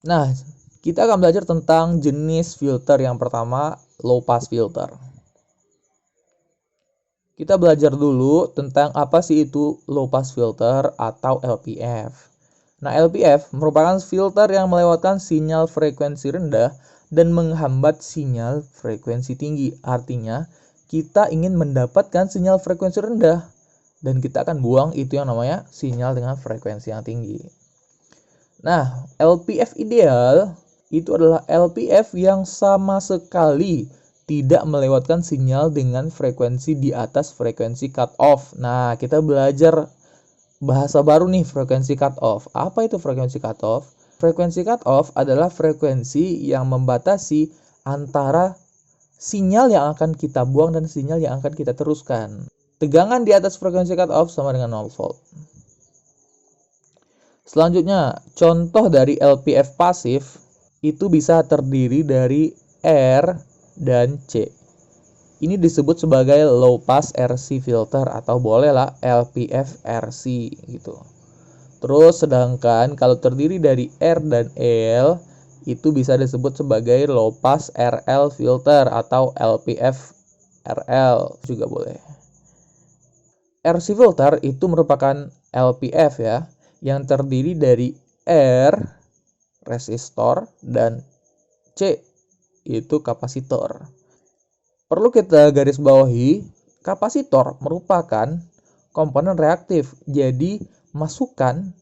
Nah, kita akan belajar tentang jenis filter yang pertama, low pass filter. Kita belajar dulu tentang apa sih itu low pass filter atau LPF. Nah, LPF merupakan filter yang melewatkan sinyal frekuensi rendah dan menghambat sinyal frekuensi tinggi. Artinya, kita ingin mendapatkan sinyal frekuensi rendah dan kita akan buang itu yang namanya sinyal dengan frekuensi yang tinggi. Nah, LPF ideal itu adalah LPF yang sama sekali tidak melewatkan sinyal dengan frekuensi di atas frekuensi cutoff. Nah, kita belajar bahasa baru nih, frekuensi cutoff. Apa itu frekuensi cutoff? Frekuensi cutoff adalah frekuensi yang membatasi antara sinyal yang akan kita buang dan sinyal yang akan kita teruskan. Tegangan di atas frekuensi cutoff sama dengan 0 volt. Selanjutnya, contoh dari LPF pasif itu bisa terdiri dari R dan C. Ini disebut sebagai low pass RC filter atau bolehlah LPF RC gitu. Terus sedangkan kalau terdiri dari R dan L itu bisa disebut sebagai low pass RL filter atau LPF RL juga boleh. RC filter itu merupakan LPF ya, yang terdiri dari R, resistor, dan C, yaitu kapasitor. Perlu kita garis bawahi, kapasitor merupakan komponen reaktif. Jadi, masukan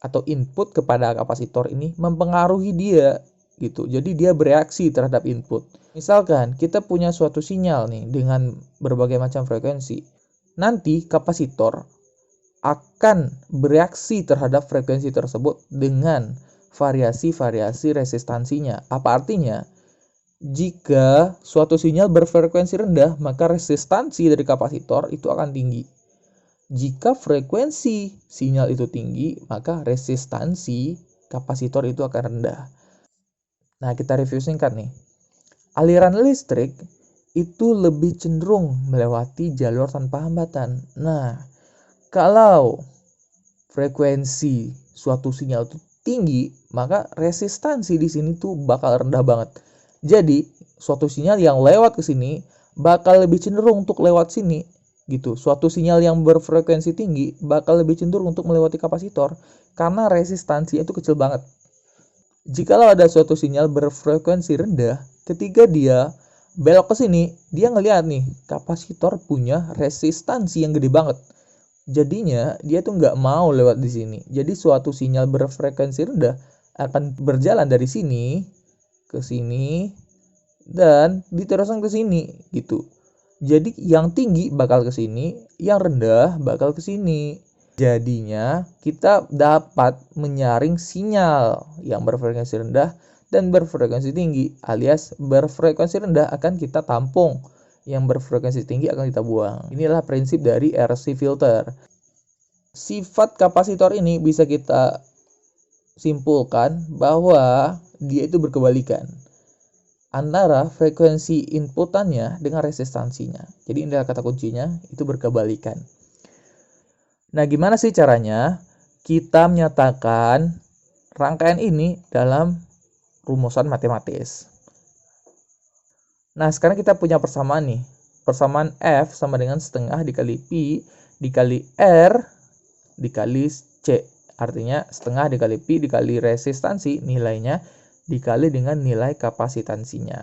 atau input kepada kapasitor ini mempengaruhi dia gitu. Jadi dia bereaksi terhadap input. Misalkan kita punya suatu sinyal nih dengan berbagai macam frekuensi. Nanti kapasitor akan bereaksi terhadap frekuensi tersebut dengan variasi-variasi resistansinya. Apa artinya? Jika suatu sinyal berfrekuensi rendah, maka resistansi dari kapasitor itu akan tinggi. Jika frekuensi sinyal itu tinggi, maka resistansi kapasitor itu akan rendah. Nah, kita review singkat nih. Aliran listrik itu lebih cenderung melewati jalur tanpa hambatan. Nah, kalau frekuensi suatu sinyal itu tinggi, maka resistansi di sini tuh bakal rendah banget. Jadi, suatu sinyal yang lewat ke sini bakal lebih cenderung untuk lewat sini gitu. Suatu sinyal yang berfrekuensi tinggi bakal lebih cenderung untuk melewati kapasitor karena resistansi itu kecil banget. Jikalau ada suatu sinyal berfrekuensi rendah, ketika dia belok ke sini, dia ngelihat nih kapasitor punya resistansi yang gede banget. Jadinya dia tuh nggak mau lewat di sini. Jadi suatu sinyal berfrekuensi rendah akan berjalan dari sini ke sini dan diteruskan ke sini gitu. Jadi yang tinggi bakal ke sini, yang rendah bakal ke sini. Jadinya kita dapat menyaring sinyal yang berfrekuensi rendah dan berfrekuensi tinggi, alias berfrekuensi rendah akan kita tampung, yang berfrekuensi tinggi akan kita buang. Inilah prinsip dari RC filter. Sifat kapasitor ini bisa kita simpulkan bahwa dia itu berkebalikan antara frekuensi inputannya dengan resistansinya. Jadi ini adalah kata kuncinya, itu berkebalikan. Nah, gimana sih caranya kita menyatakan rangkaian ini dalam rumusan matematis? Nah, sekarang kita punya persamaan nih. Persamaan F sama dengan setengah dikali Pi dikali R dikali C. Artinya setengah dikali Pi dikali resistansi nilainya dikali dengan nilai kapasitansinya.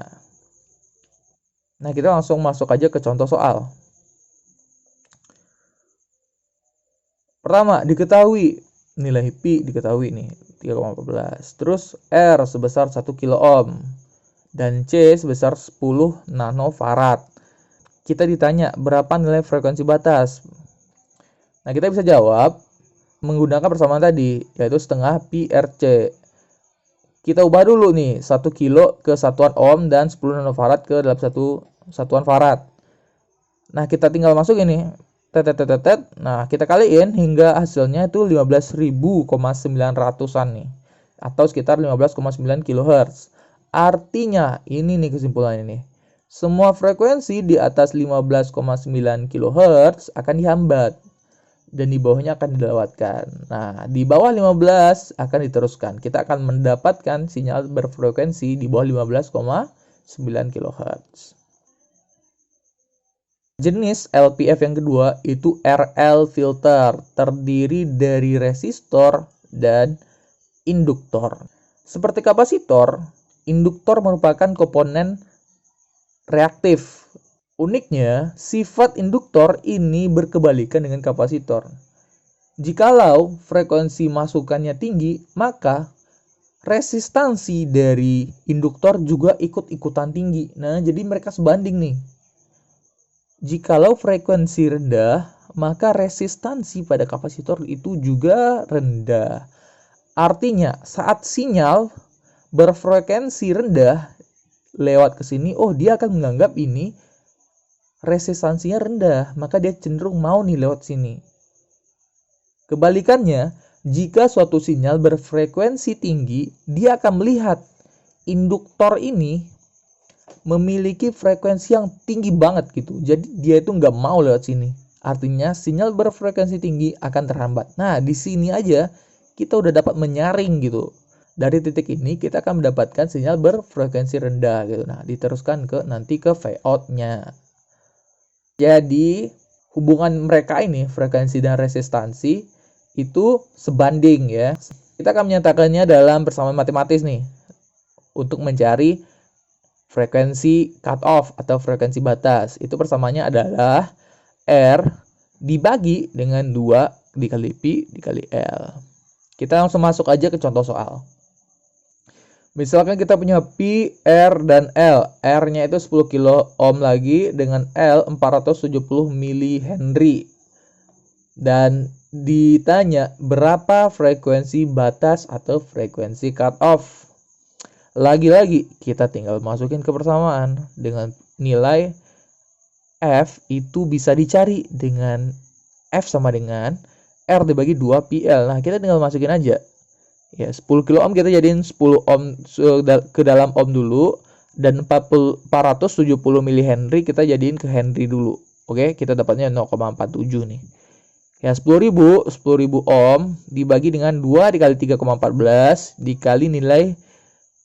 Nah, kita langsung masuk aja ke contoh soal. Pertama, diketahui nilai Pi diketahui nih 3,14. Terus R sebesar 1 kilo ohm dan C sebesar 10 nanofarad. Kita ditanya berapa nilai frekuensi batas. Nah, kita bisa jawab menggunakan persamaan tadi, yaitu setengah Pi RC. Kita ubah dulu nih 1 kilo ke satuan ohm dan 10 nanofarad ke dalam satu satuan farad. Nah, kita tinggal masuk ini. Nah, kita kaliin hingga hasilnya itu 15.900-an nih. Atau sekitar 15,9 kHz. Artinya, ini nih kesimpulannya nih. Semua frekuensi di atas 15,9 kHz akan dihambat. dan di bawahnya akan dilewatkan. Nah, di bawah 15 akan diteruskan. Kita akan mendapatkan sinyal berfrekuensi di bawah 15,9 kHz. Jenis LPF yang kedua itu RL filter, terdiri dari resistor dan induktor. Seperti kapasitor, induktor merupakan komponen reaktif. Uniknya, sifat induktor ini berkebalikan dengan kapasitor. Jikalau frekuensi masukannya tinggi, maka resistansi dari induktor juga ikut-ikutan tinggi. Nah, jadi mereka sebanding nih. Jikalau frekuensi rendah, maka resistansi pada kapasitor itu juga rendah. Artinya, saat sinyal berfrekuensi rendah lewat ke sini, dia akan menganggap ini resistansinya rendah, maka dia cenderung mau nih lewat sini. Kebalikannya, jika suatu sinyal berfrekuensi tinggi, dia akan melihat induktor ini memiliki frekuensi yang tinggi banget gitu. Jadi dia itu nggak mau lewat sini. Artinya sinyal berfrekuensi tinggi akan terhambat. Nah, di sini aja kita udah dapat menyaring gitu. Dari titik ini kita akan mendapatkan sinyal berfrekuensi rendah gitu. Nah, diteruskan nanti ke Vout-nya. Jadi, hubungan mereka ini, frekuensi dan resistansi, itu sebanding ya. Kita akan menyatakannya dalam persamaan matematis nih. Untuk mencari frekuensi cutoff atau frekuensi batas. Itu persamaannya adalah R dibagi dengan 2 dikali Pi dikali L. Kita langsung masuk aja ke contoh soal. Misalkan kita punya Pi, R, dan L. R-nya itu 10 kilo ohm lagi dengan L 470 mH. Dan ditanya berapa frekuensi batas atau frekuensi cutoff. Lagi-lagi kita tinggal masukin ke persamaan dengan nilai F itu bisa dicari dengan F sama dengan R dibagi 2 PL. Nah, kita tinggal masukin aja. Ya, 10 kilo ohm kita jadiin 10 ohm ke dalam ohm dulu, dan 470 mH kita jadiin ke Henry dulu. Oke, kita dapatnya 0,47 nih. Ya, 10.000 ohm dibagi dengan 2 dikali 3,14 dikali nilai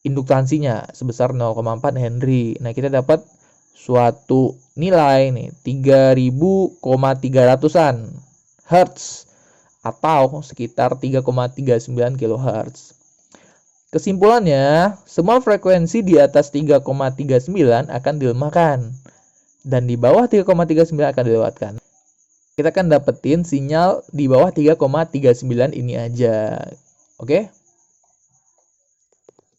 induktansinya sebesar 0,4 Henry. Nah, kita dapat suatu nilai nih 3.300-an Hertz atau sekitar 3,39 kHz. Kesimpulannya, semua frekuensi di atas 3,39 akan dilemahkan dan di bawah 3,39 akan dilewatkan. Kita akan dapetin sinyal di bawah 3,39 ini aja. Oke?